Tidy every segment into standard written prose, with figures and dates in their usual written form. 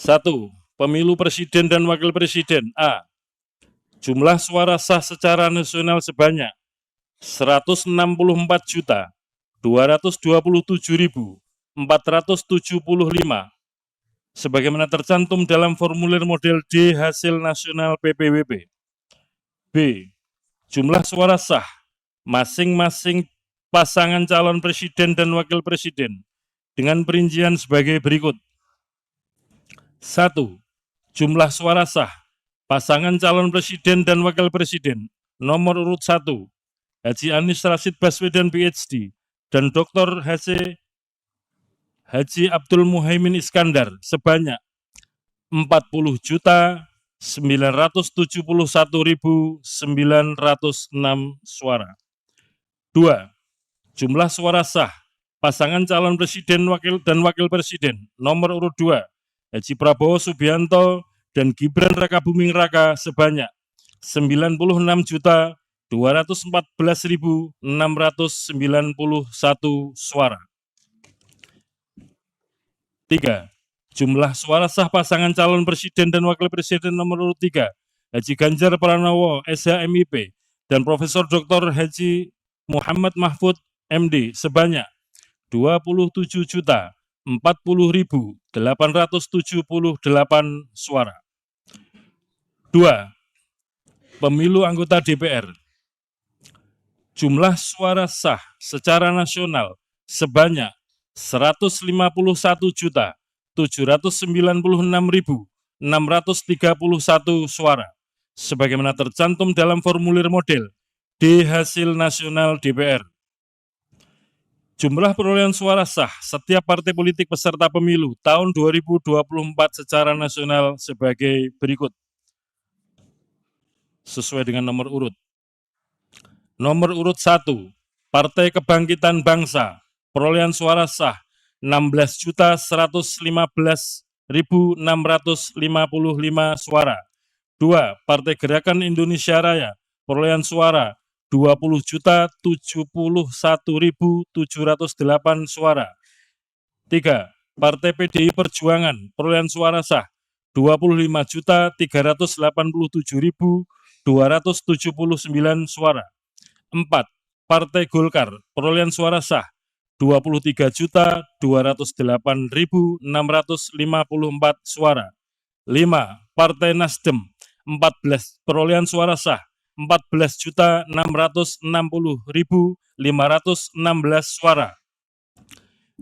1. Pemilu Presiden dan Wakil Presiden. A. Jumlah suara sah secara nasional sebanyak 164.227.475 sebagaimana tercantum dalam formulir model D hasil nasional PPWP. B. Jumlah suara sah masing-masing pasangan calon presiden dan wakil presiden dengan perincian sebagai berikut. 1. Jumlah suara sah pasangan calon presiden dan wakil presiden nomor urut 1 Haji Anies Rashid Baswedan PhD dan Dr. Haji Abdul Muhaimin Iskandar sebanyak 40.971.906 suara. 2. Jumlah suara sah pasangan calon presiden dan wakil presiden nomor urut 2 Haji Prabowo Subianto dan Gibran Rakabuming Raka sebanyak 96.214.691 suara. 3. Jumlah suara sah pasangan calon presiden dan wakil presiden nomor urut 3 Haji Ganjar Pranowo SHMIP dan Profesor Dr. Haji Muhammad Mahfud MD sebanyak 27.040.878 suara. 2. Pemilu anggota DPR. Jumlah suara sah secara nasional sebanyak 151.796.631 suara, sebagaimana tercantum dalam formulir model D hasil nasional DPR. Jumlah perolehan suara sah setiap partai politik peserta pemilu tahun 2024 secara nasional sebagai berikut. Sesuai dengan nomor urut. Nomor urut 1, Partai Kebangkitan Bangsa, perolehan suara sah 16.115.655 suara. 2. Partai Gerakan Indonesia Raya, perolehan suara 20.071.708 suara. 3. Partai PDI Perjuangan, perolehan suara sah 25.387.279 suara. 4. Partai Golkar, perolehan suara sah 23.208.654 suara. 5. Partai Nasdem, 14, perolehan suara sah 14.660.516 suara.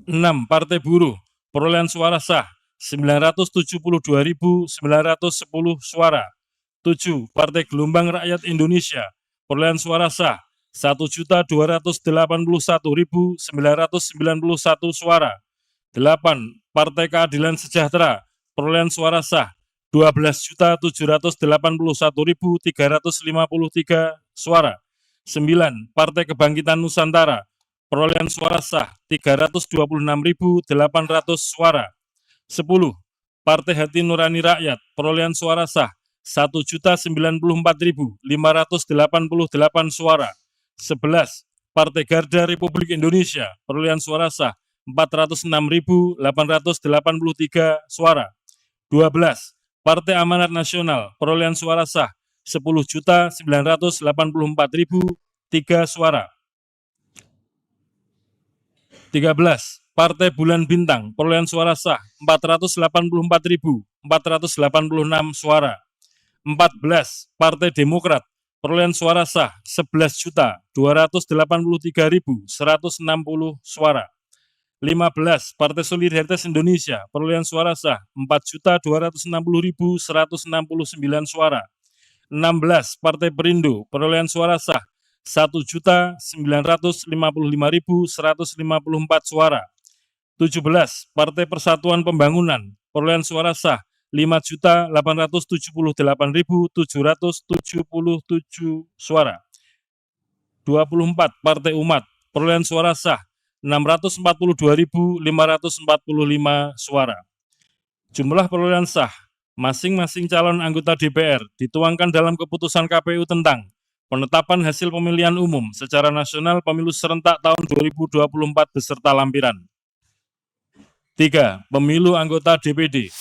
6. Partai Buruh, perolehan suara sah 972.910 suara. 7. Partai Gelombang Rakyat Indonesia, perolehan suara sah 1.281.991 suara. 8. Partai Keadilan Sejahtera, perolehan suara sah 12.781.353 suara. 9. Partai Kebangkitan Nusantara, perolehan suara sah 326.800 suara. 10. Partai Hati Nurani Rakyat, perolehan suara sah 1.094.588 suara. 11. Partai Garda Republik Indonesia, perolehan suara sah 406.883 suara. 12. Partai Amanat Nasional, perolehan suara sah 10.984.003 suara. 13. Partai Bulan Bintang, perolehan suara sah 484.486 suara. 14. Partai Demokrat, perolehan suara sah 11.283.160 suara. 15. Partai Solidaritas Indonesia, perolehan suara sah 4.260.169 suara. 16. Partai Perindo, perolehan suara sah 1.955.154 suara. 17. Partai Persatuan Pembangunan, perolehan suara sah 5.878.777 suara. 24. Partai Umat, perolehan suara sah 642.545 suara. Jumlah perolehan sah masing-masing calon anggota DPR dituangkan dalam keputusan KPU tentang penetapan hasil pemilihan umum secara nasional pemilu serentak tahun 2024 beserta lampiran. 3. Pemilu anggota DPD.